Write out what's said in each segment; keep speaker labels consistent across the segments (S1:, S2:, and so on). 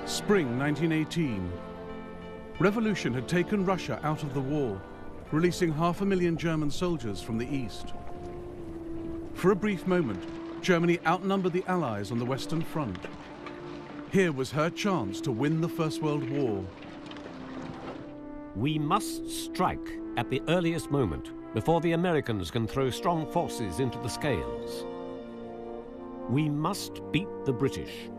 S1: Spring 1918. Revolution had taken Russia out of the war, releasing 500,000 German soldiers from the east. For a brief moment, Germany outnumbered the Allies on the Western Front. Here was her chance to win the First World War.
S2: We must strike at the earliest moment before the Americans can throw strong forces into the scales. We must beat the British.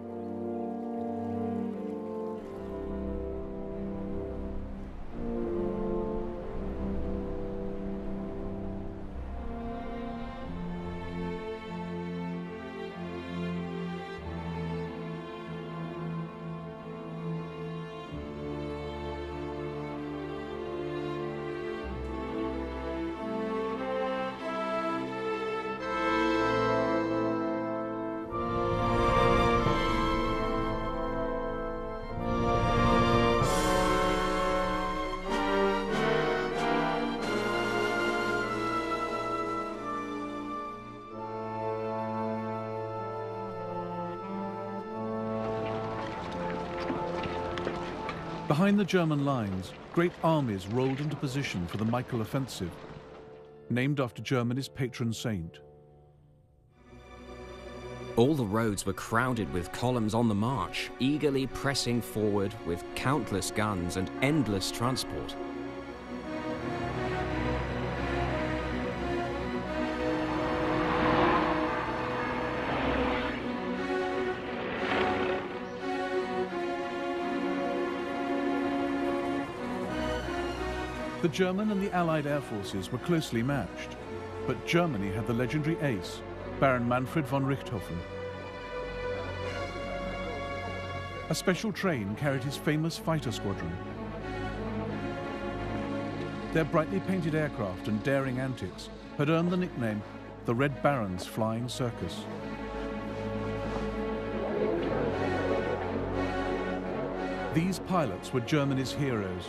S1: Behind the German lines, great armies rolled into position for the Michael Offensive, named after Germany's patron saint.
S3: All the roads were crowded with columns on the march, eagerly pressing forward with countless guns and endless transport.
S1: The German and the Allied air forces were closely matched, but Germany had the legendary ace, Baron Manfred von Richthofen. A special train carried his famous fighter squadron. Their brightly painted aircraft and daring antics had earned the nickname the Red Baron's Flying Circus. These pilots were Germany's heroes.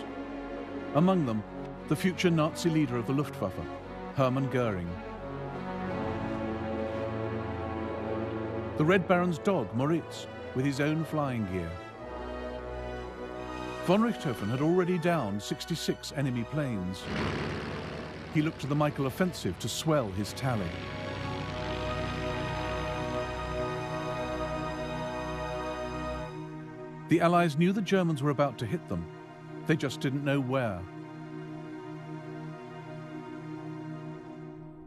S1: Among them, the future Nazi leader of the Luftwaffe, Hermann Göring. The Red Baron's dog, Moritz, with his own flying gear. Von Richthofen had already downed 66 enemy planes. He looked to the Michael Offensive to swell his tally. The Allies knew the Germans were about to hit them. They just didn't know where.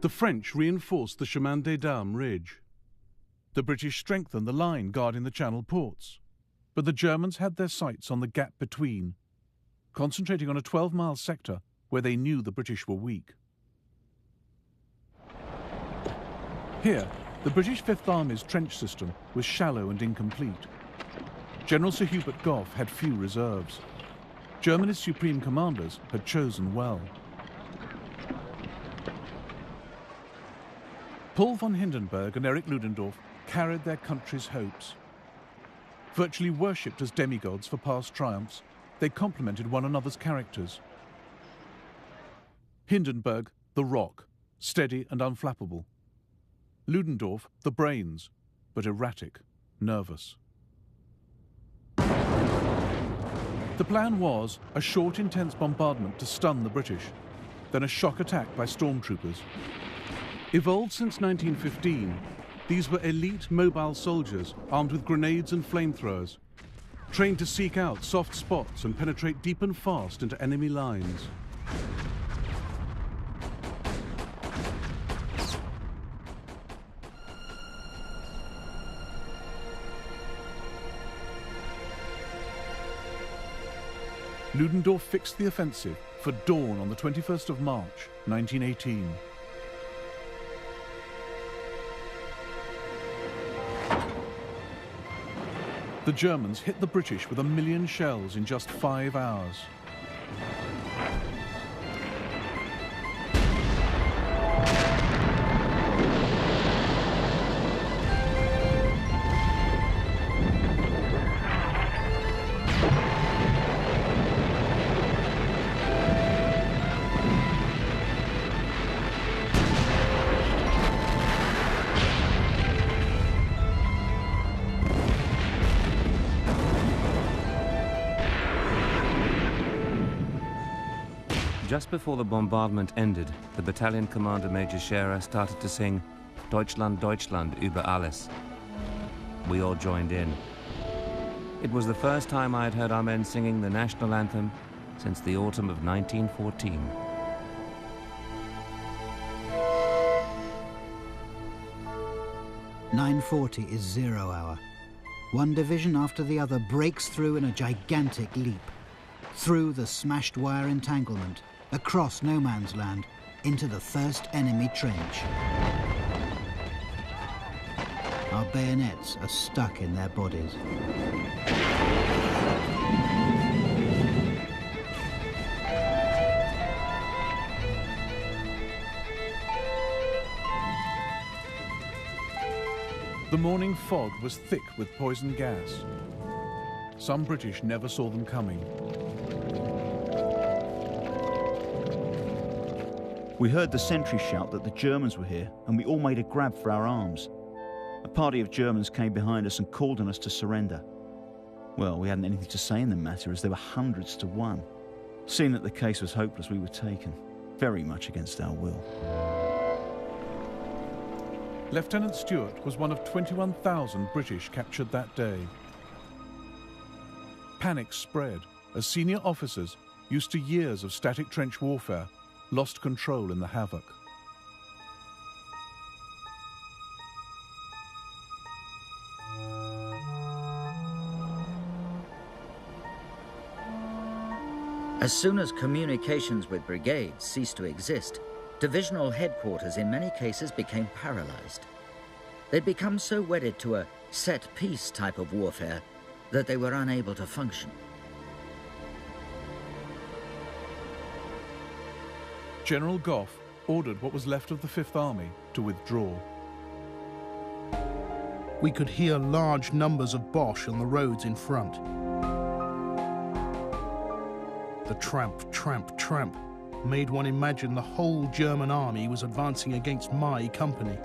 S1: The French reinforced the Chemin des Dames ridge. The British strengthened the line guarding the Channel ports. But the Germans had their sights on the gap between, concentrating on a 12-mile sector where they knew the British were weak. Here, the British Fifth Army's trench system was shallow and incomplete. General Sir Hubert Gough had few reserves. Germany's supreme commanders had chosen well. Paul von Hindenburg and Erich Ludendorff carried their country's hopes. Virtually worshipped as demigods for past triumphs, they complemented one another's characters. Hindenburg, the rock, steady and unflappable. Ludendorff, the brains, but erratic, nervous. The plan was a short, intense bombardment to stun the British, then a shock attack by stormtroopers. Evolved since 1915, these were elite mobile soldiers armed with grenades and flamethrowers, trained to seek out soft spots and penetrate deep and fast into enemy lines. Ludendorff fixed the offensive for dawn on the 21st of March, 1918. The Germans hit the British with 1 million shells in just 5 hours.
S4: Just before the bombardment ended, the battalion commander, Major Scherer, started to sing Deutschland, Deutschland über alles. We all joined in. It was the first time I had heard our men singing the national anthem since the autumn of 1914.
S5: "9:40 is 0 hour. One division after the other breaks through in a gigantic leap. Through the smashed wire entanglement, across no man's land, into the first enemy trench. Our bayonets are stuck in their bodies.
S1: The morning fog was thick with poison gas. Some British never saw them coming.
S6: We heard the sentry shout that the Germans were here, and we all made a grab for our arms. A party of Germans came behind us and called on us to surrender. Well, we hadn't anything to say in the matter, as there were hundreds to one. Seeing that the case was hopeless, we were taken, very much against our will.
S1: Lieutenant Stewart was one of 21,000 British captured that day. Panic spread as senior officers, used to years of static trench warfare, lost control in the havoc.
S7: As soon as communications with brigades ceased to exist, divisional headquarters in many cases became paralyzed. They'd become so wedded to a set-piece type of warfare that they were unable to function.
S1: General Gough ordered what was left of the Fifth Army to withdraw.
S8: We could hear large numbers of Boche on the roads in front. The tramp, tramp, tramp made one imagine the whole German army was advancing against my company.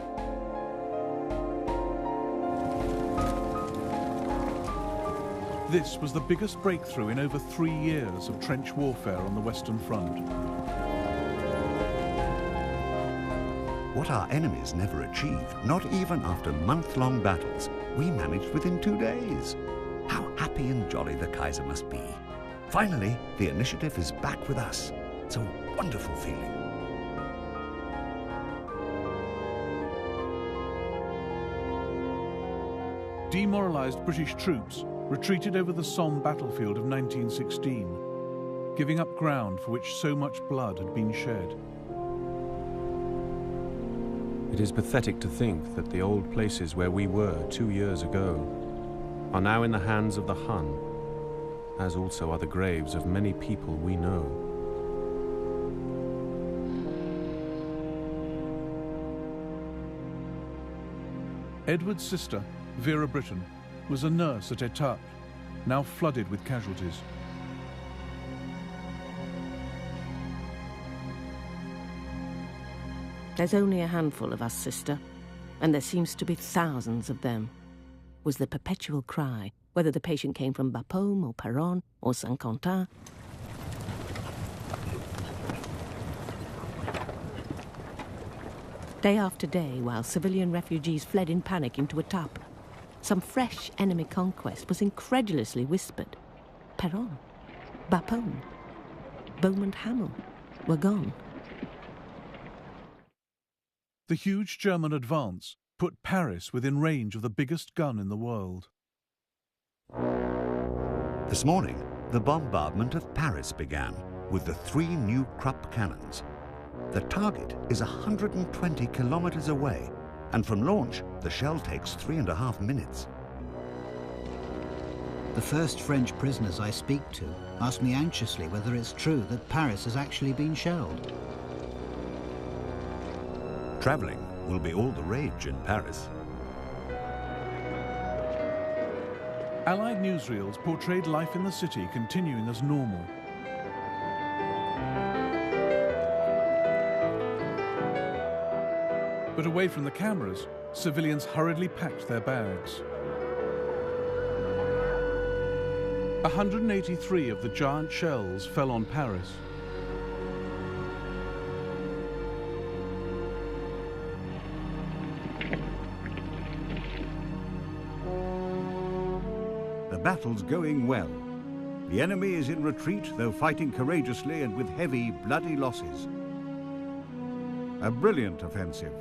S1: This was the biggest breakthrough in over 3 years of trench warfare on the Western Front.
S9: What our enemies never achieved, not even after month-long battles, we managed within 2 days. How happy and jolly the Kaiser must be. Finally, the initiative is back with us. It's a wonderful feeling.
S1: Demoralized British troops retreated over the Somme battlefield of 1916, giving up ground for which so much blood had been shed.
S4: It is pathetic to think that the old places where we were 2 years ago are now in the hands of the Hun, as also are the graves of many people we know.
S1: Edward's sister, Vera Brittain, was a nurse at Etaples, now flooded with casualties.
S10: "There's only a handful of us, sister, and there seems to be thousands of them," was the perpetual cry, whether the patient came from Bapaume or Péronne or Saint-Quentin. Day after day, while civilian refugees fled in panic into Etaples, some fresh enemy conquest was incredulously whispered. Péronne, Bapaume, Beaumont Hamel were gone.
S1: The huge German advance put Paris within range of the biggest gun in the world.
S9: This morning, the bombardment of Paris began with the 3 new Krupp cannons. The target is 120 kilometers away, and from launch, the shell takes 3.5 minutes.
S5: The first French prisoners I speak to ask me anxiously whether it's true that Paris has actually been shelled.
S9: Traveling will be all the rage in Paris.
S1: Allied newsreels portrayed life in the city continuing as normal. But away from the cameras, civilians hurriedly packed their bags. 183 of the giant shells fell on Paris.
S11: battle's going well. The enemy is in retreat, though fighting courageously and with heavy, bloody losses. A brilliant offensive,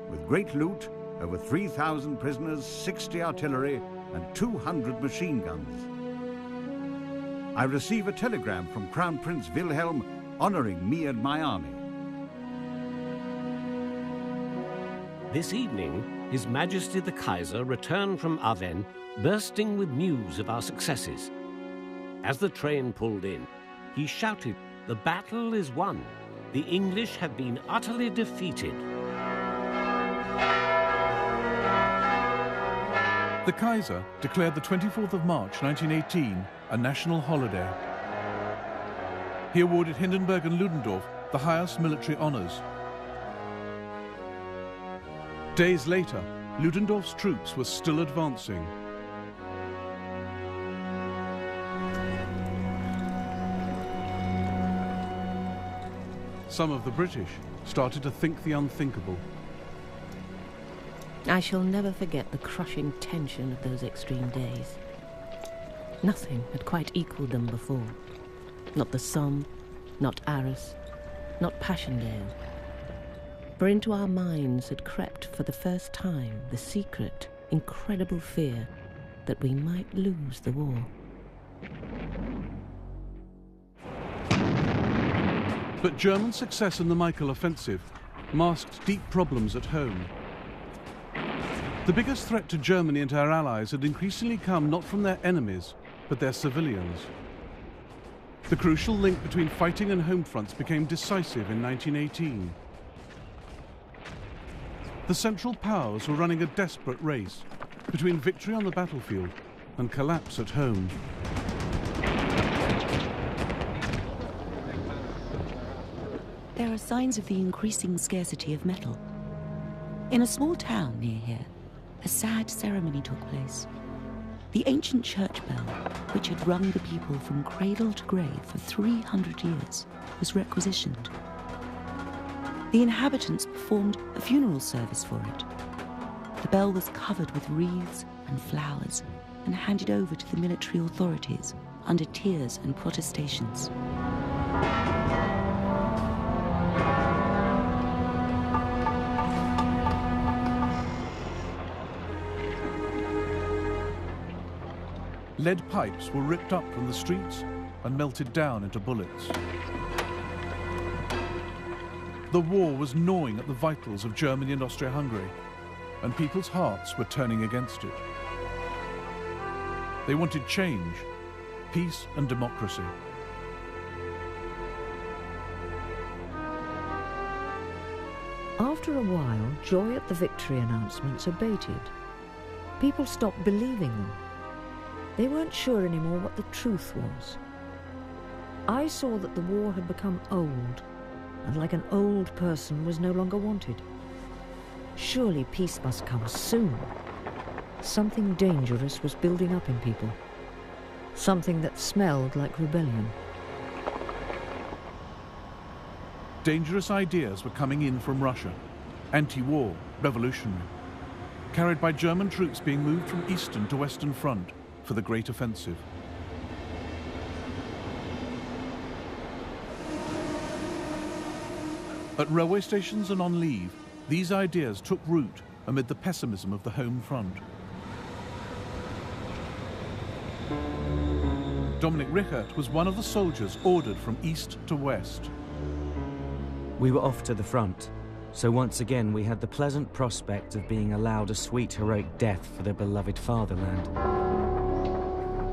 S11: with great loot, over 3,000 prisoners, 60 artillery, and 200 machine guns. I receive a telegram from Crown Prince Wilhelm honoring me and my army.
S2: This evening, His Majesty the Kaiser returned from Aven, bursting with news of our successes. As the train pulled in, he shouted, "The battle is won. The English have been utterly defeated."
S1: The Kaiser declared the 24th of March 1918 a national holiday. He awarded Hindenburg and Ludendorff the highest military honors. Days later, Ludendorff's troops were still advancing. Some of the British started to think the unthinkable.
S10: I shall never forget the crushing tension of those extreme days. Nothing had quite equalled them before. Not the Somme, not Arras, not Passchendaele. For into our minds had crept for the first time the secret, incredible fear that we might lose the war.
S1: But German success in the Michael offensive masked deep problems at home. The biggest threat to Germany and her allies had increasingly come not from their enemies, but their civilians. The crucial link between fighting and home fronts became decisive in 1918. The Central Powers were running a desperate race between victory on the battlefield and collapse at home.
S12: There are signs of the increasing scarcity of metal. In a small town near here, a sad ceremony took place. The ancient church bell, which had rung the people from cradle to grave for 300 years, was requisitioned. The inhabitants performed a funeral service for it. The bell was covered with wreaths and flowers and handed over to the military authorities under tears and protestations.
S1: Lead pipes were ripped up from the streets and melted down into bullets. The war was gnawing at the vitals of Germany and Austria-Hungary, and people's hearts were turning against it. They wanted change, peace and democracy.
S13: After a while, joy at the victory announcements abated. People stopped believing them. They weren't sure anymore what the truth was. I saw that the war had become old, and like an old person was no longer wanted. Surely peace must come soon. Something dangerous was building up in people. Something that smelled like rebellion.
S1: Dangerous ideas were coming in from Russia, anti-war, revolutionary, carried by German troops being moved from Eastern to Western Front for the Great Offensive. At railway stations and on leave, these ideas took root amid the pessimism of the home front. Dominic Richert was one of the soldiers ordered from east to west.
S14: We were off to the front, so once again we had the pleasant prospect of being allowed a sweet heroic death for their beloved fatherland.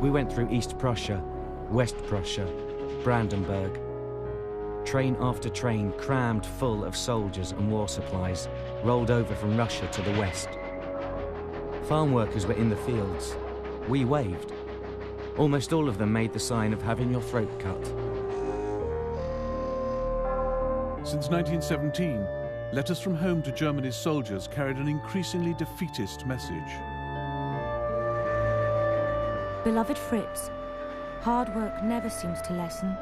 S14: We went through East Prussia, West Prussia, Brandenburg. Train after train crammed full of soldiers and war supplies rolled over from Russia to the west. Farm workers were in the fields. We waved. Almost all of them made the sign of having your throat cut.
S1: Since 1917, letters from home to Germany's soldiers carried an increasingly defeatist message.
S15: Beloved Fritz, hard work never seems to lessen.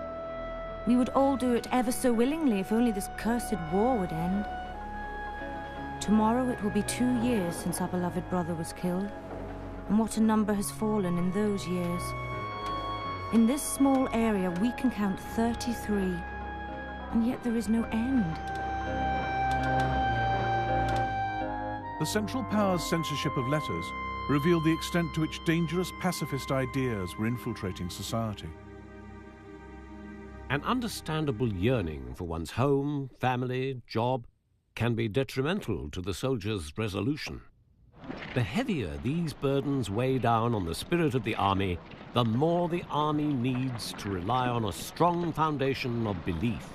S15: We would all do it ever so willingly if only this cursed war would end. Tomorrow it will be 2 years since our beloved brother was killed. and what a number has fallen in those years. In this small area, we can count 33, and yet there is no end.
S1: The Central Power's censorship of letters revealed the extent to which dangerous pacifist ideas were infiltrating society.
S2: An understandable yearning for one's home, family, job can be detrimental to the soldier's resolution. The heavier these burdens weigh down on the spirit of the army, the more the army needs to rely on a strong foundation of belief.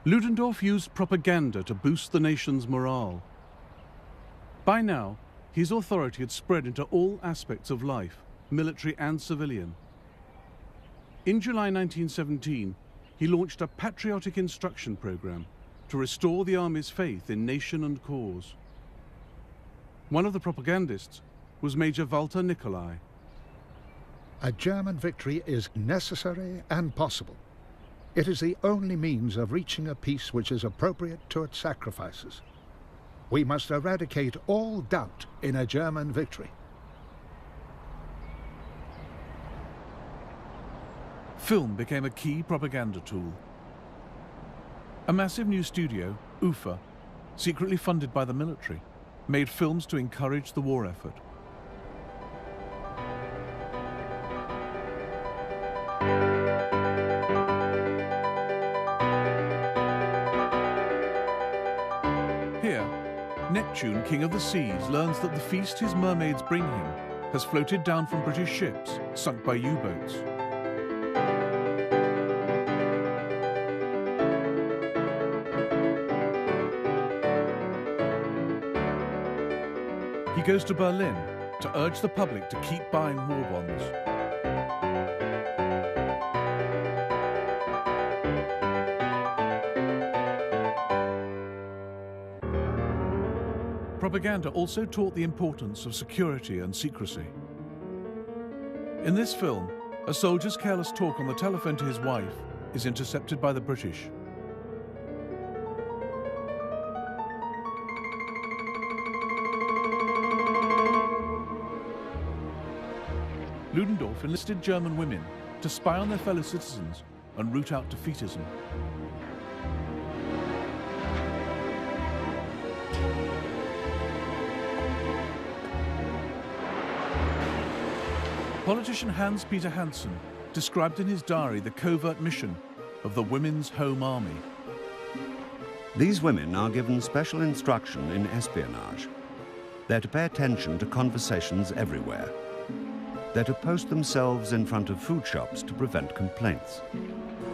S1: Ludendorff used propaganda to boost the nation's morale. By now, his authority had spread into all aspects of life, military and civilian. In July 1917, he launched a patriotic instruction program to restore the army's faith in nation and cause. One of the propagandists was Major Walter Nicolai.
S16: A German victory is necessary and possible. It is the only means of reaching a peace which is appropriate to its sacrifices. We must eradicate all doubt in a German victory.
S1: Film became a key propaganda tool. A massive new studio, UFA, secretly funded by the military, made films to encourage the war effort. Here, Neptune, king of the seas, learns that the feast his mermaids bring him has floated down from British ships sunk by U-boats. He goes to Berlin to urge the public to keep buying war bonds. Propaganda also taught the importance of security and secrecy. In this film, a soldier's careless talk on the telephone to his wife is intercepted by the British. Ludendorff enlisted German women to spy on their fellow citizens and root out defeatism. Politician Hans-Peter Hansen described in his diary the covert mission of the Women's Home Army.
S9: These women are given special instruction in espionage. They're to pay attention to conversations everywhere. They're to post themselves in front of food shops to prevent complaints.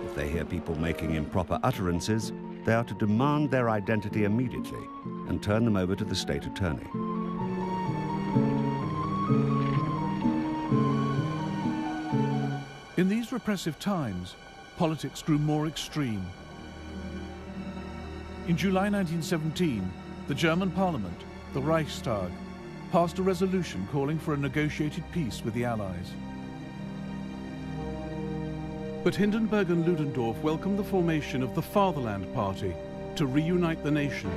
S9: If they hear people making improper utterances, they are to demand their identity immediately and turn them over to the state attorney.
S1: In these repressive times, politics grew more extreme. In July 1917, the German parliament, the Reichstag, passed a resolution calling for a negotiated peace with the Allies. But Hindenburg and Ludendorff welcomed the formation of the Fatherland Party to reunite the nation.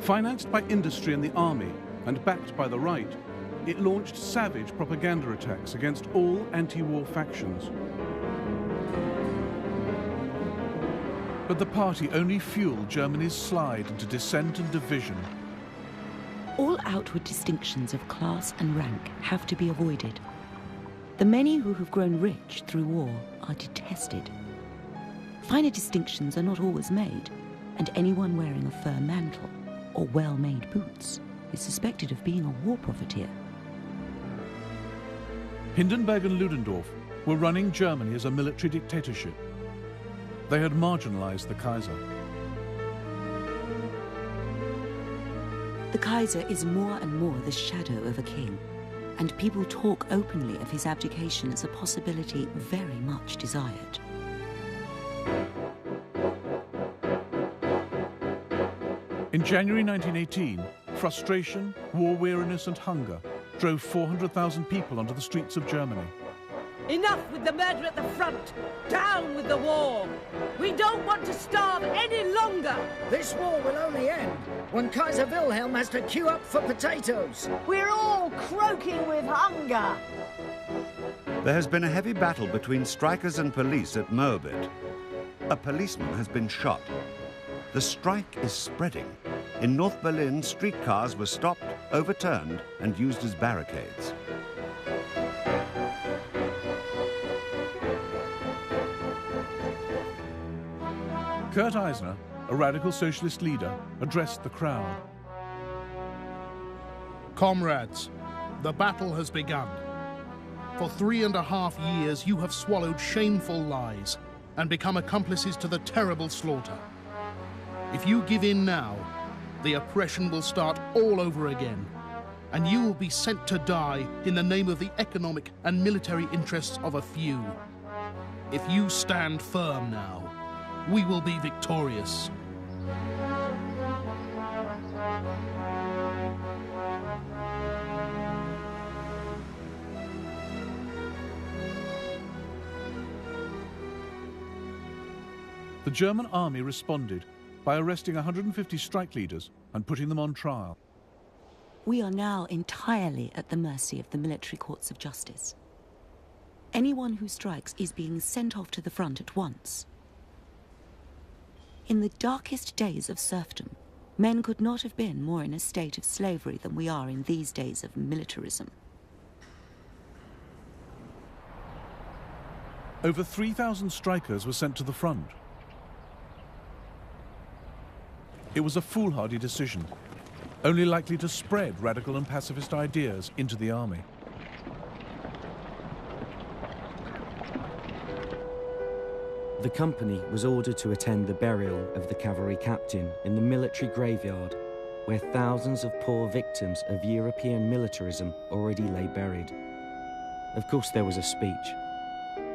S1: Financed by industry and the army, and backed by the right, it launched savage propaganda attacks against all anti-war factions. But the party only fueled Germany's slide into dissent and division.
S12: All outward distinctions of class and rank have to be avoided. The many who have grown rich through war are detested. Finer distinctions are not always made, and anyone wearing a fur mantle or well-made boots is suspected of being a war profiteer.
S1: Hindenburg and Ludendorff were running Germany as a military dictatorship. They had marginalized the Kaiser.
S12: The Kaiser is more and more the shadow of a king, and people talk openly of his abdication as a possibility very much desired.
S1: In January 1918, frustration, war weariness and hunger drove 400,000 people onto the streets of Germany.
S17: Enough with the murder at the front! Down with the war! We don't want to starve any longer!
S7: This war will only end when Kaiser Wilhelm has to queue up for potatoes.
S18: We're all croaking with hunger.
S9: There has been a heavy battle between strikers and police at Moabit. A policeman has been shot. The strike is spreading. In North Berlin, streetcars were stopped, overturned, and used as barricades.
S1: Kurt Eisner, a radical socialist leader, addressed the crowd.
S8: Comrades, the battle has begun. For 3.5 years, you have swallowed shameful lies and become accomplices to the terrible slaughter. If you give in now, the oppression will start all over again, and you will be sent to die in the name of the economic and military interests of a few. If you stand firm now, we will be victorious.
S1: The German army responded by arresting 150 strike leaders and putting them on trial.
S12: We are now entirely at the mercy of the military courts of justice. Anyone who strikes is being sent off to the front at once. In the darkest days of serfdom, men could not have been more in a state of slavery than we are in these days of militarism.
S1: Over 3,000 strikers were sent to the front. It was a foolhardy decision, only likely to spread radical and pacifist ideas into the army.
S14: The company was ordered to attend the burial of the cavalry captain in the military graveyard, where thousands of poor victims of European militarism already lay buried. Of course, there was a speech.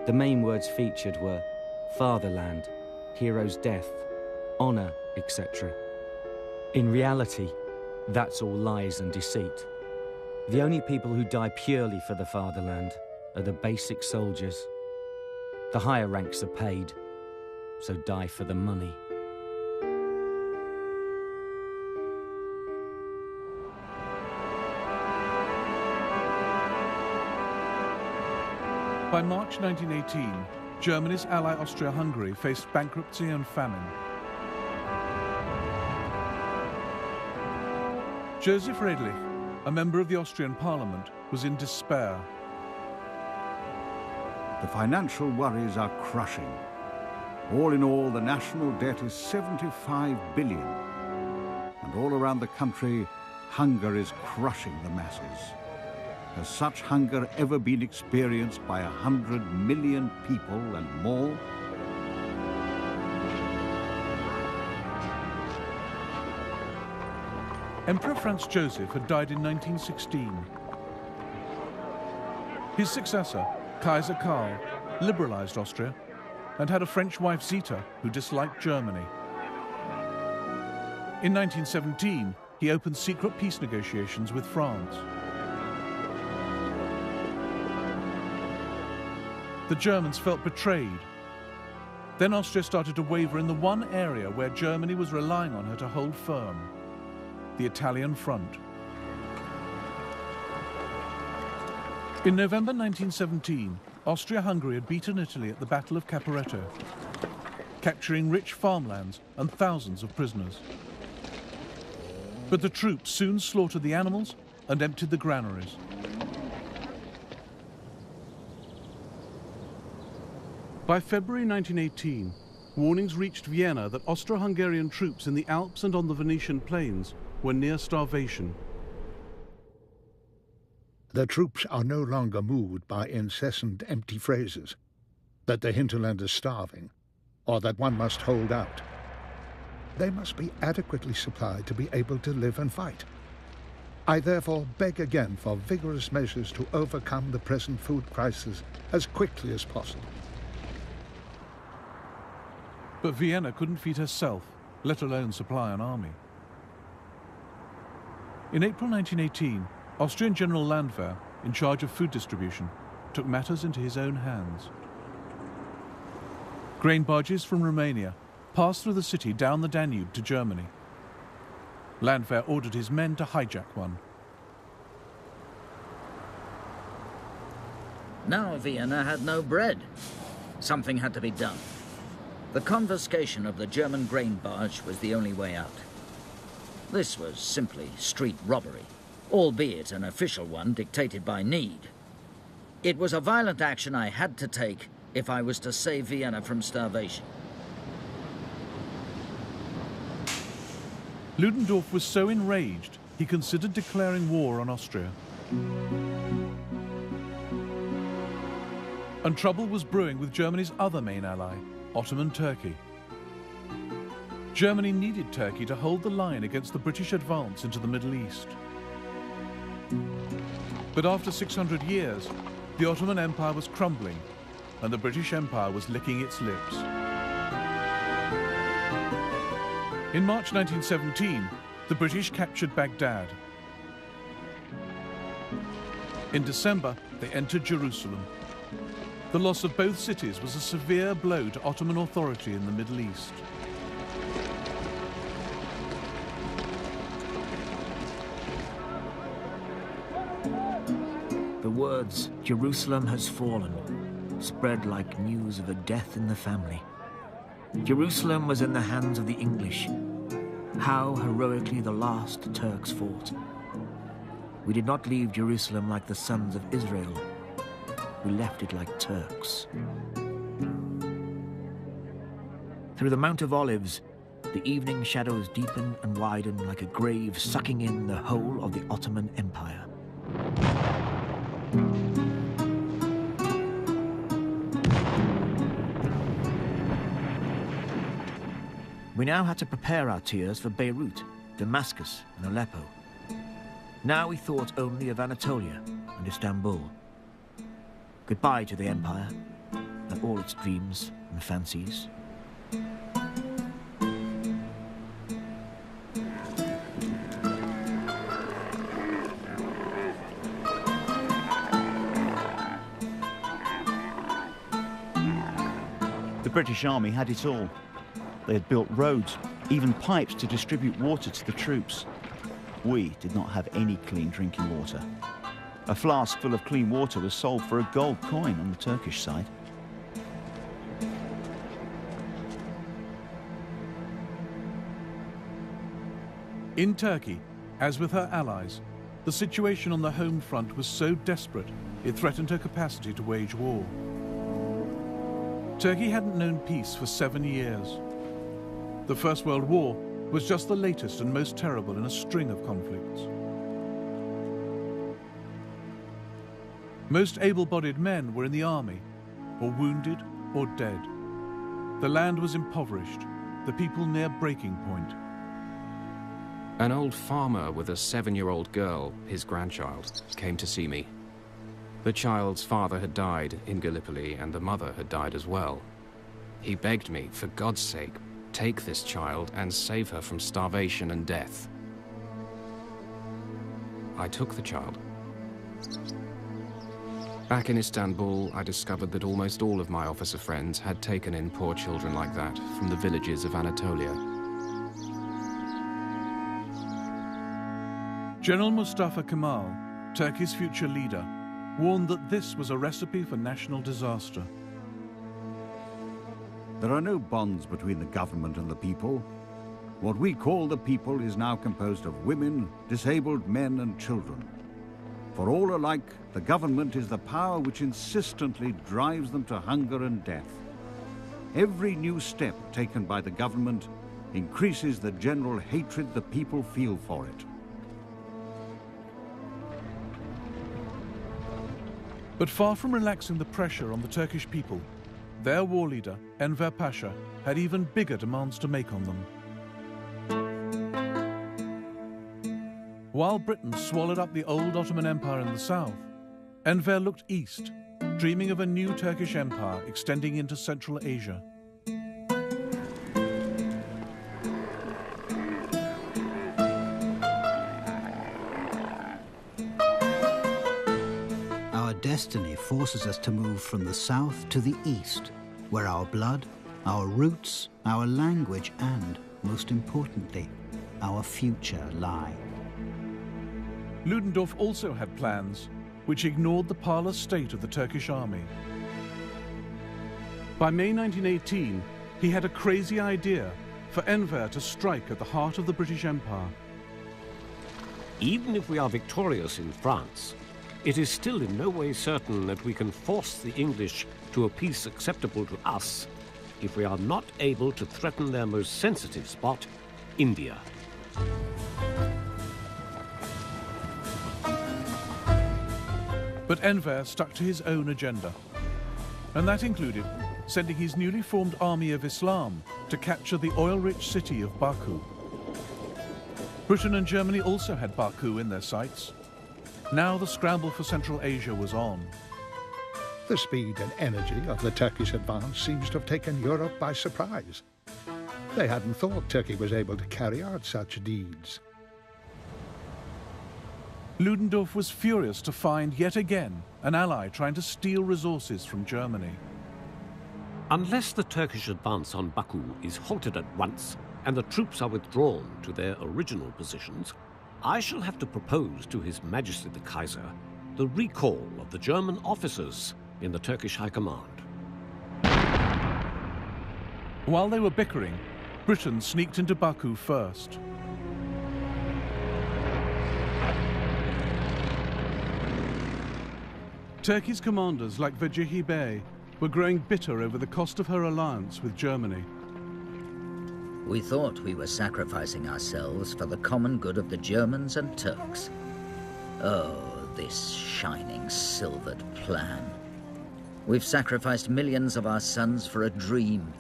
S14: The main words featured were fatherland, hero's death, honor, etc. In reality, that's all lies and deceit. The only people who die purely for the fatherland are the basic soldiers. The higher ranks are paid, so die for the money.
S1: By March 1918, Germany's ally Austria-Hungary faced bankruptcy and famine. Joseph Redlich, a member of the Austrian parliament, was in despair.
S11: The financial worries are crushing. All in all, the national debt is 75 billion. And all around the country, hunger is crushing the masses. Has such hunger ever been experienced by 100 million people and more?
S1: Emperor Franz Joseph had died in 1916. His successor, Kaiser Karl, liberalized Austria and had a French wife, Zita, who disliked Germany. In 1917, he opened secret peace negotiations with France. The Germans felt betrayed. Then Austria started to waver in the one area where Germany was relying on her to hold firm: the Italian front. In November 1917, Austria-Hungary had beaten Italy at the Battle of Caporetto, capturing rich farmlands and thousands of prisoners. But the troops soon slaughtered the animals and emptied the granaries. By February 1918, warnings reached Vienna that Austro-Hungarian troops in the Alps and on the Venetian plains were near starvation.
S16: The troops are no longer moved by incessant empty phrases that the hinterland is starving or that one must hold out. They must be adequately supplied to be able to live and fight. I therefore beg again for vigorous measures to overcome the present food crisis as quickly as possible.
S1: But Vienna couldn't feed herself, let alone supply an army. In April 1918, Austrian General Landwehr, in charge of food distribution, took matters into his own hands. Grain barges from Romania passed through the city down the Danube to Germany. Landwehr ordered his men to hijack one.
S7: Now Vienna had no bread. Something had to be done. The confiscation of the German grain barge was the only way out. This was simply street robbery, albeit an official one dictated by need. It was a violent action I had to take if I was to save Vienna from starvation.
S1: Ludendorff was so enraged, he considered declaring war on Austria. And trouble was brewing with Germany's other main ally, Ottoman Turkey. Germany needed Turkey to hold the line against the British advance into the Middle East. But after 600 years, the Ottoman Empire was crumbling, and the British Empire was licking its lips. In March 1917, the British captured Baghdad. In December, they entered Jerusalem. The loss of both cities was a severe blow to Ottoman authority in the Middle East.
S19: The words, "Jerusalem has fallen," spread like news of a death in the family. Jerusalem was in the hands of the English. How heroically the last Turks fought. We did not leave Jerusalem like the sons of Israel. We left it like Turks. Through the Mount of Olives, the evening shadows deepen and widen like a grave sucking in the whole of the Ottoman Empire. We now had to prepare our tears for Beirut, Damascus, and Aleppo. Now we thought only of Anatolia and Istanbul. Goodbye to the Empire, and all its dreams and fancies.
S6: The British Army had it all. They had built roads, even pipes to distribute water to the troops. We did not have any clean drinking water. A flask full of clean water was sold for a gold coin on the Turkish side.
S1: In Turkey, as with her allies, the situation on the home front was so desperate it threatened her capacity to wage war. Turkey hadn't known peace for 7 years. The First World War was just the latest and most terrible in a string of conflicts. Most able-bodied men were in the army, or wounded or dead. The land was impoverished, the people near breaking point.
S3: An old farmer with a 7-year-old girl, his grandchild, came to see me. The child's father had died in Gallipoli and the mother had died as well. He begged me, for God's sake, take this child and save her from starvation and death. I took the child. Back in Istanbul, I discovered that almost all of my officer friends had taken in poor children like that from the villages of Anatolia.
S1: General Mustafa Kemal, Turkey's future leader, warned that this was a recipe for national disaster.
S11: There are no bonds between the government and the people. What we call the people is now composed of women, disabled men and children. For all alike, the government is the power which insistently drives them to hunger and death. Every new step taken by the government increases the general hatred the people feel for it.
S1: But far from relaxing the pressure on the Turkish people, their war leader, Enver Pasha, had even bigger demands to make on them. While Britain swallowed up the old Ottoman Empire in the south, Enver looked east, dreaming of a new Turkish empire extending into Central Asia.
S5: Our destiny forces us to move from the south to the east, where our blood, our roots, our language, and, most importantly, our future lie.
S1: Ludendorff also had plans which ignored the parlous state of the Turkish army. By May 1918, he had a crazy idea for Enver to strike at the heart of the British Empire.
S2: Even if we are victorious in France, it is still in no way certain that we can force the English to a peace acceptable to us if we are not able to threaten their most sensitive spot, India.
S1: But Enver stuck to his own agenda, and that included sending his newly formed Army of Islam to capture the oil-rich city of Baku. Britain and Germany also had Baku in their sights. Now the scramble for Central Asia was on.
S16: The speed and energy of the Turkish advance seems to have taken Europe by surprise. They hadn't thought Turkey was able to carry out such deeds.
S1: Ludendorff was furious to find yet again an ally trying to steal resources from Germany.
S2: Unless the Turkish advance on Baku is halted at once and the troops are withdrawn to their original positions, I shall have to propose to His Majesty the Kaiser the recall of the German officers in the Turkish High Command.
S1: While they were bickering, Britain sneaked into Baku first. Turkey's commanders like Vejihi Bey were growing bitter over the cost of her alliance with Germany.
S7: We thought we were sacrificing ourselves for the common good of the Germans and Turks. Oh, this shining silvered plan. We've sacrificed millions of our sons for a dream.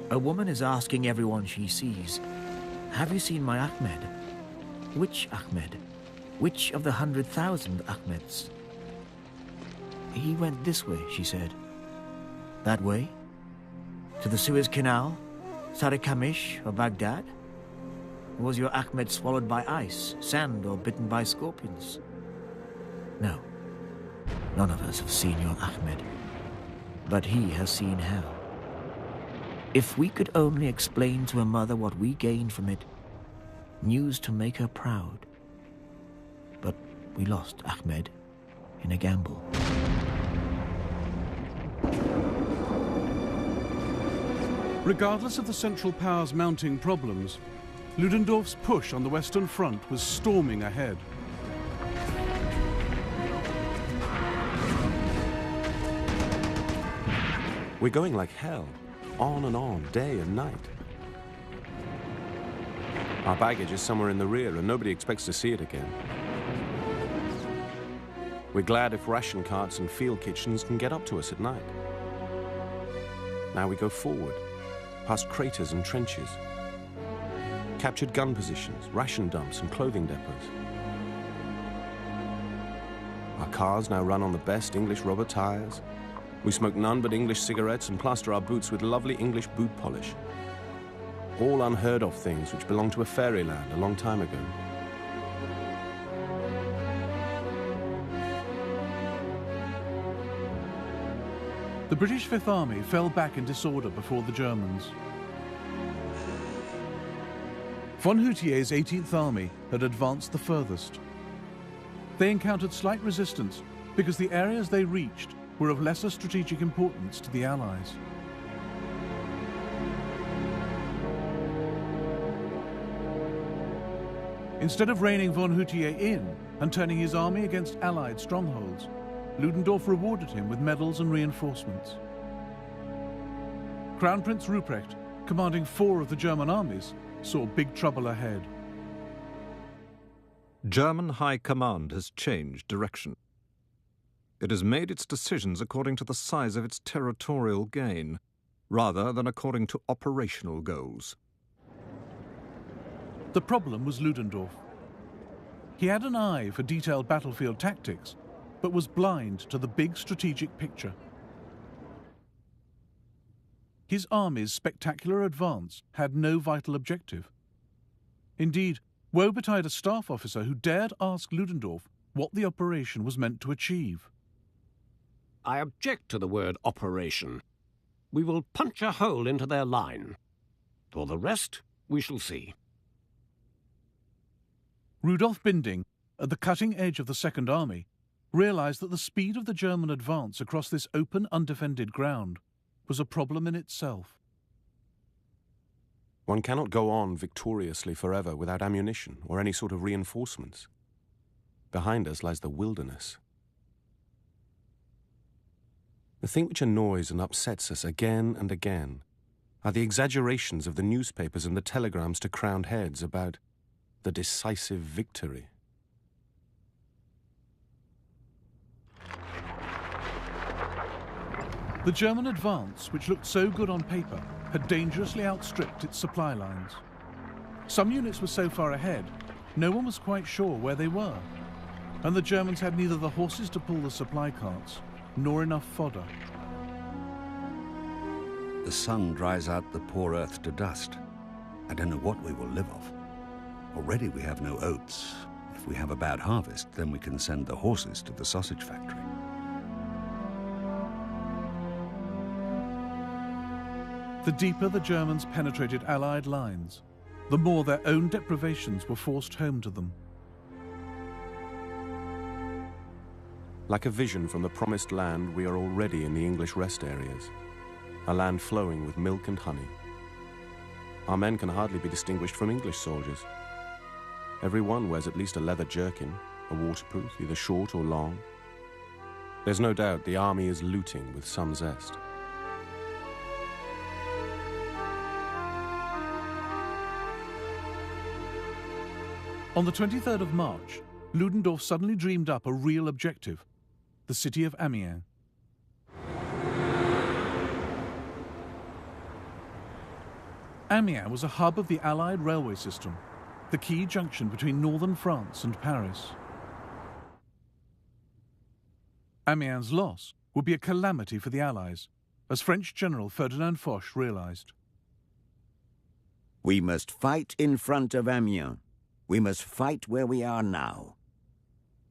S19: A woman is asking everyone she sees, "Have you seen my Ahmed?" Which Ahmed? Which of the 100,000 Ahmeds? He went this way, she said. That way? To the Suez Canal? Sarikamish or Baghdad? Was your Ahmed swallowed by ice, sand, or bitten by scorpions? No. None of us have seen your Ahmed. But he has seen hell. If we could only explain to a mother what we gained from it, news to make her proud. But we lost Ahmed in a gamble.
S1: Regardless of the Central Powers' mounting problems, Ludendorff's push on the Western Front was storming ahead.
S20: We're going like hell, on and on, day and night. Our baggage is somewhere in the rear and nobody expects to see it again. We're glad if ration carts and field kitchens can get up to us at night. Now we go forward, past craters and trenches, captured gun positions, ration dumps and clothing depots. Our cars now run on the best English rubber tires. We smoke none but English cigarettes and plaster our boots with lovely English boot polish. All unheard of things which belonged to a fairyland a long time ago.
S1: The British Fifth Army fell back in disorder before the Germans. Von Houtier's 18th Army had advanced the furthest. They encountered slight resistance because the areas they reached were of lesser strategic importance to the Allies. Instead of reining von Houtier in and turning his army against Allied strongholds, Ludendorff rewarded him with medals and reinforcements. Crown Prince Ruprecht, commanding 4 of the German armies, saw big trouble ahead.
S21: German High Command has changed direction. It has made its decisions according to the size of its territorial gain, rather than according to operational goals.
S1: The problem was Ludendorff. He had an eye for detailed battlefield tactics, but was blind to the big strategic picture. His army's spectacular advance had no vital objective. Indeed, woe betide a staff officer who dared ask Ludendorff what the operation was meant to achieve.
S2: I object to the word operation. We will punch a hole into their line. For the rest, we shall see.
S1: Rudolf Binding, at the cutting edge of the Second Army, realized that the speed of the German advance across this open, undefended ground was a problem in itself.
S20: One cannot go on victoriously forever without ammunition or any sort of reinforcements. Behind us lies the wilderness. The thing which annoys and upsets us again and again are the exaggerations of the newspapers and the telegrams to crowned heads about the decisive victory.
S1: The German advance, which looked so good on paper, had dangerously outstripped its supply lines. Some units were so far ahead, no one was quite sure where they were, and the Germans had neither the horses to pull the supply carts, nor enough fodder.
S9: The sun dries out the poor earth to dust. I don't know what we will live off. Already we have no oats. If we have a bad harvest, then we can send the horses to the sausage factory.
S1: The deeper the Germans penetrated Allied lines, the more their own deprivations were forced home to them.
S20: Like a vision from the promised land, we are already in the English rest areas, a land flowing with milk and honey. Our men can hardly be distinguished from English soldiers. Every one wears at least a leather jerkin, a waterproof, either short or long. There's no doubt the army is looting with some zest.
S1: On the 23rd of March, Ludendorff suddenly dreamed up a real objective, the city of Amiens. Amiens was a hub of the Allied railway system, the key junction between northern France and Paris. Amiens' loss would be a calamity for the Allies, as French General Ferdinand Foch realized.
S4: We must fight in front of Amiens. We must fight where we are now.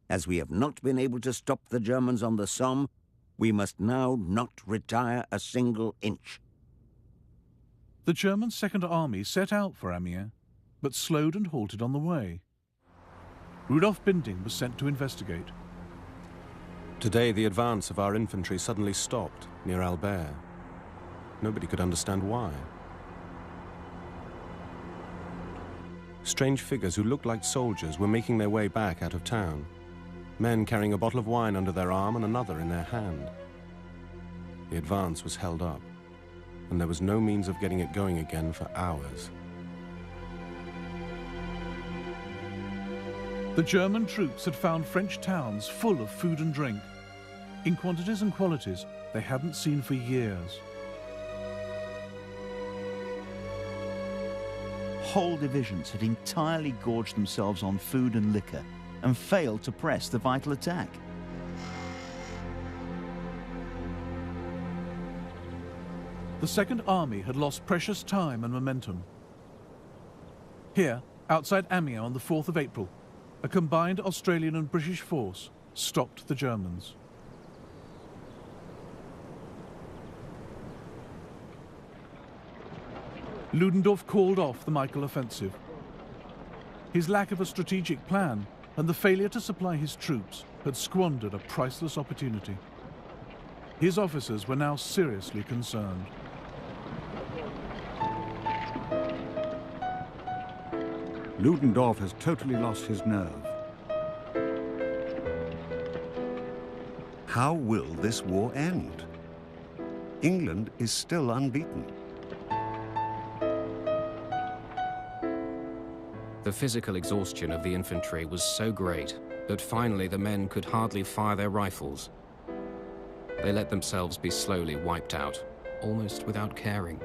S4: As we have not been able to stop the Germans on the Somme, we must now not retire a single inch.
S1: The German Second Army set out for Amiens, but slowed and halted on the way. Rudolf Binding was sent to investigate.
S20: Today, the advance of our infantry suddenly stopped near Albert. Nobody could understand why. Strange figures who looked like soldiers were making their way back out of town, men carrying a bottle of wine under their arm and another in their hand. The advance was held up, and there was no means of getting it going again for hours.
S1: The German troops had found French towns full of food and drink, in quantities and qualities they hadn't seen for years.
S6: Whole divisions had entirely gorged themselves on food and liquor and failed to press the vital attack.
S1: The Second Army had lost precious time and momentum. Here, outside Amiens on the 4th of April, a combined Australian and British force stopped the Germans. Ludendorff called off the Michael offensive. His lack of a strategic plan and the failure to supply his troops had squandered a priceless opportunity. His officers were now seriously concerned.
S11: Ludendorff has totally lost his nerve.
S9: How will this war end? England is still unbeaten.
S3: The physical exhaustion of the infantry was so great that finally the men could hardly fire their rifles. They let themselves be slowly wiped out, almost without caring.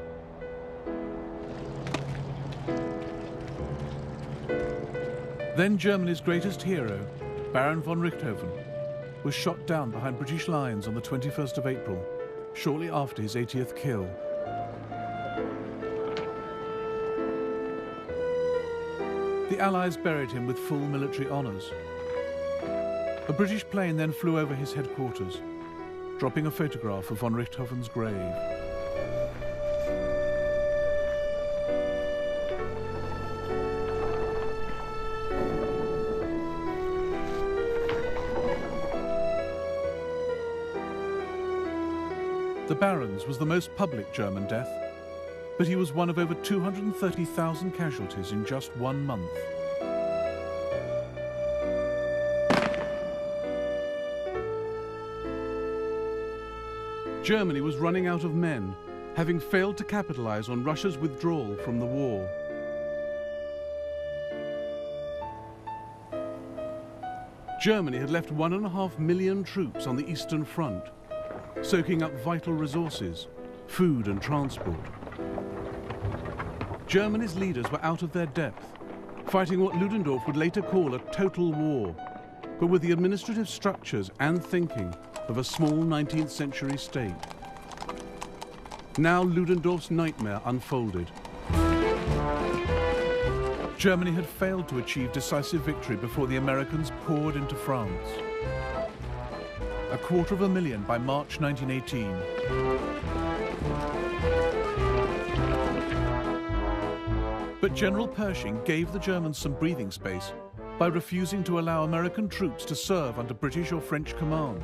S1: Then Germany's greatest hero, Baron von Richthofen, was shot down behind British lines on the 21st of April, shortly after his 80th kill. The Allies buried him with full military honours. A British plane then flew over his headquarters, dropping a photograph of von Richthofen's grave. The Baron's was the most public German death, but he was one of over 230,000 casualties in just 1 month. Germany was running out of men, having failed to capitalize on Russia's withdrawal from the war. Germany had left 1.5 million troops on the Eastern Front, soaking up vital resources, food and transport. Germany's leaders were out of their depth, fighting what Ludendorff would later call a total war, but with the administrative structures and thinking of a small 19th century state. Now Ludendorff's nightmare unfolded. Germany had failed to achieve decisive victory before the Americans poured into France. 250,000 by March 1918. But General Pershing gave the Germans some breathing space by refusing to allow American troops to serve under British or French command.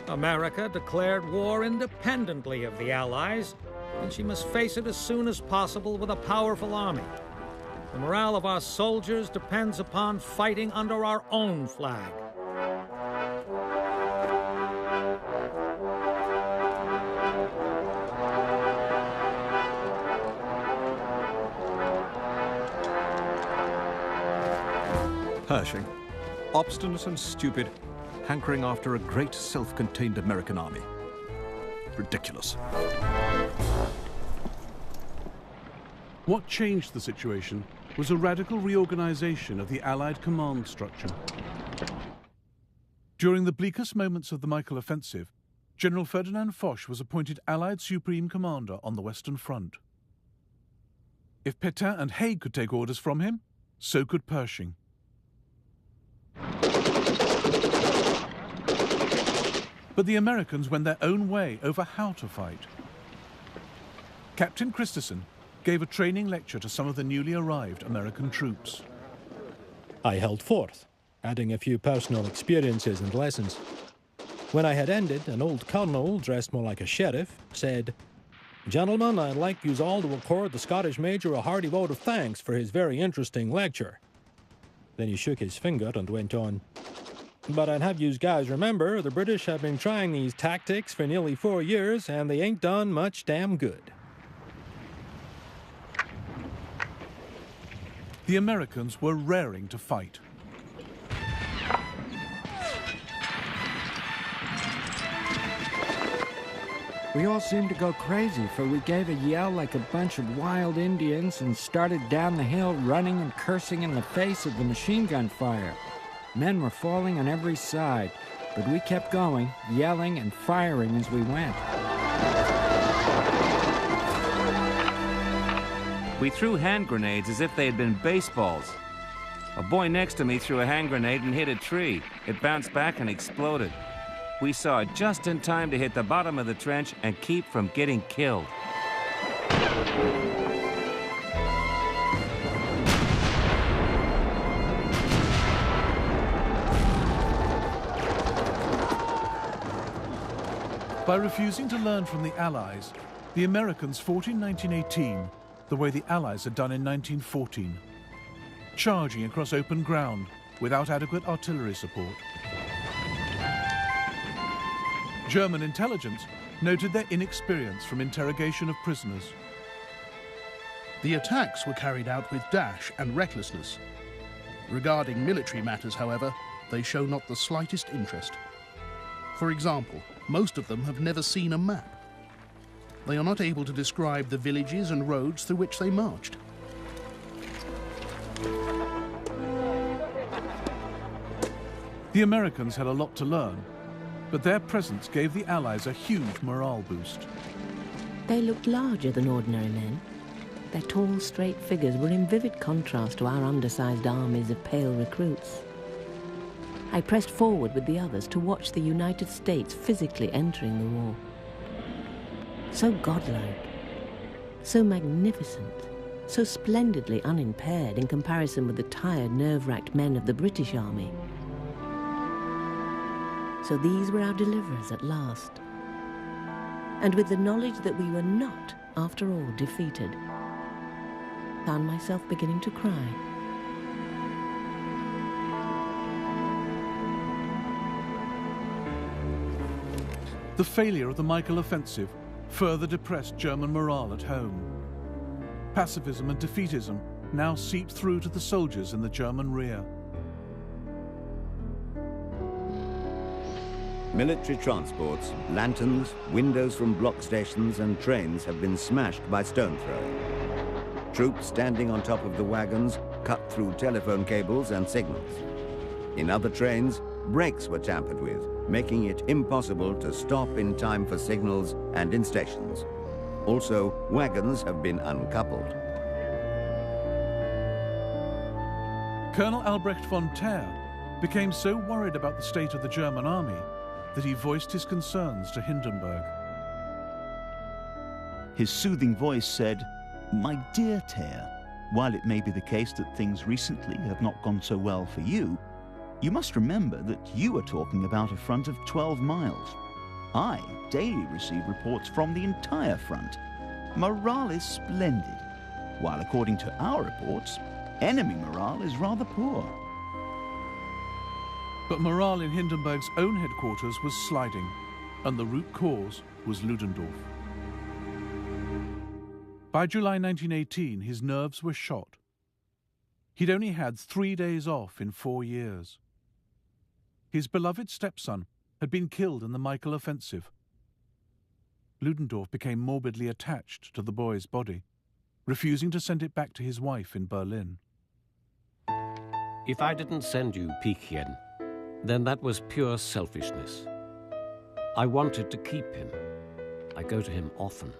S10: America declared war independently of the Allies, and she must face it as soon as possible with a powerful army. The morale of our soldiers depends upon fighting under our own flag.
S21: Pershing, obstinate and stupid, hankering after a great self-contained American army. Ridiculous.
S1: What changed the situation was a radical reorganization of the Allied command structure. During the bleakest moments of the Michael Offensive, General Ferdinand Foch was appointed Allied Supreme Commander on the Western Front. If Pétain and Haig could take orders from him, so could Pershing. But the Americans went their own way over how to fight. Captain Christensen gave a training lecture to some of the newly arrived American troops.
S22: I held forth, adding a few personal experiences and lessons. When I had ended, an old colonel, dressed more like a sheriff, said, "Gentlemen, I'd like yous all to accord the Scottish Major a hearty vote of thanks for his very interesting lecture." Then he shook his finger and went on, "But I'd have yous guys remember, the British have been trying these tactics for nearly 4 years, and they ain't done much damn good."
S1: The Americans were raring to fight.
S23: We all seemed to go crazy, for we gave a yell like a bunch of wild Indians and started down the hill running and cursing in the face of the machine gun fire. Men were falling on every side, but we kept going, yelling and firing as we went.
S24: We threw hand grenades as if they had been baseballs. A boy next to me threw a hand grenade and hit a tree. It bounced back and exploded. We saw it just in time to hit the bottom of the trench and keep from getting killed.
S1: By refusing to learn from the Allies, the Americans fought in 1918 the way the Allies had done in 1914, charging across open ground without adequate artillery support. German intelligence noted their inexperience from interrogation of prisoners.
S8: The attacks were carried out with dash and recklessness. Regarding military matters, however, they show not the slightest interest. For example, most of them have never seen a map. They are not able to describe the villages and roads through which they marched.
S1: The Americans had a lot to learn, but their presence gave the Allies a huge morale boost.
S12: They looked larger than ordinary men. Their tall, straight figures were in vivid contrast to our undersized armies of pale recruits.
S13: I pressed forward with the others to watch the United States physically entering the war. So godlike, so magnificent, so splendidly unimpaired in comparison with the tired, nerve-racked men of the British Army. So these were our deliverers at last. And with the knowledge that we were not, after all, defeated, found myself beginning to cry.
S1: The failure of the Michael offensive further depressed German morale at home. Pacifism and defeatism now seeped through to the soldiers in the German rear.
S4: Military transports, lanterns, windows from block stations and trains have been smashed by stone throwing. Troops standing on top of the wagons cut through telephone cables and signals. In other trains, brakes were tampered with, making it impossible to stop in time for signals and in stations. Also, wagons have been uncoupled.
S1: Colonel Albrecht von Thaer became so worried about the state of the German army that he voiced his concerns to Hindenburg.
S6: His soothing voice said, "My dear Thaer, while it may be the case that things recently have not gone so well for you, you must remember that you are talking about a front of 12 miles. I daily receive reports from the entire front. Morale is splendid, while according to our reports, enemy morale is rather poor."
S1: But morale in Hindenburg's own headquarters was sliding, and the root cause was Ludendorff. By July 1918, his nerves were shot. He'd only had 3 days off in 4 years. His beloved stepson had been killed in the Michael offensive. Ludendorff became morbidly attached to the boy's body, refusing to send it back to his wife in Berlin.
S2: If I didn't send you Pichien, then that was pure selfishness. I wanted to keep him. I go to him often.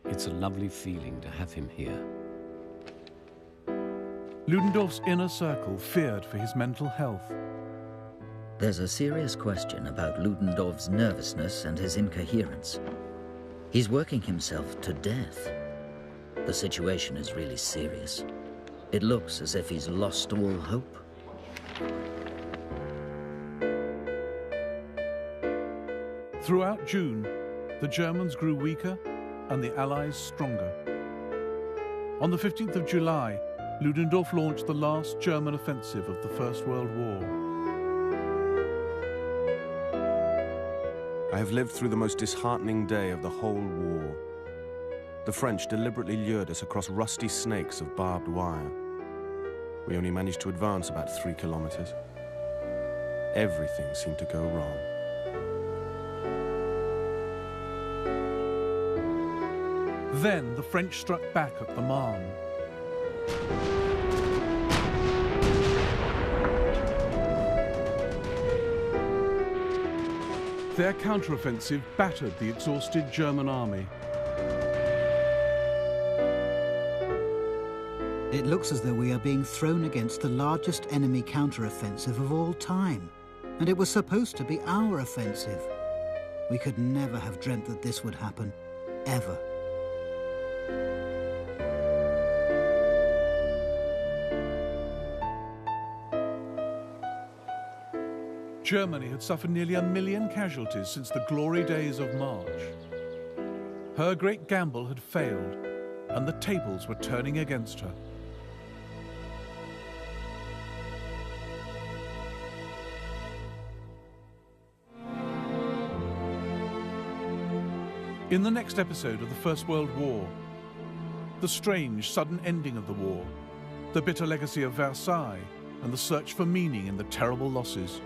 S2: It's a lovely feeling to have him here.
S1: Ludendorff's inner circle feared for his mental health.
S7: There's a serious question about Ludendorff's nervousness and his incoherence. He's working himself to death. The situation is really serious. It looks as if he's lost all hope.
S1: Throughout June, the Germans grew weaker and the Allies stronger. On the 15th of July, Ludendorff launched the last German offensive of the First World War.
S20: I have lived through the most disheartening day of the whole war. The French deliberately lured us across rusty snakes of barbed wire. We only managed to advance about 3 kilometers. Everything seemed to go wrong.
S1: Then the French struck back at the Marne. Their counteroffensive battered the exhausted German army.
S5: It looks as though we are being thrown against the largest enemy counteroffensive of all time, and it was supposed to be our offensive. We could never have dreamt that this would happen, ever.
S1: Germany had suffered nearly 1 million casualties since the glory days of March. Her great gamble had failed, and the tables were turning against her. In the next episode of the First World War, the strange, sudden ending of the war, the bitter legacy of Versailles, and the search for meaning in the terrible losses.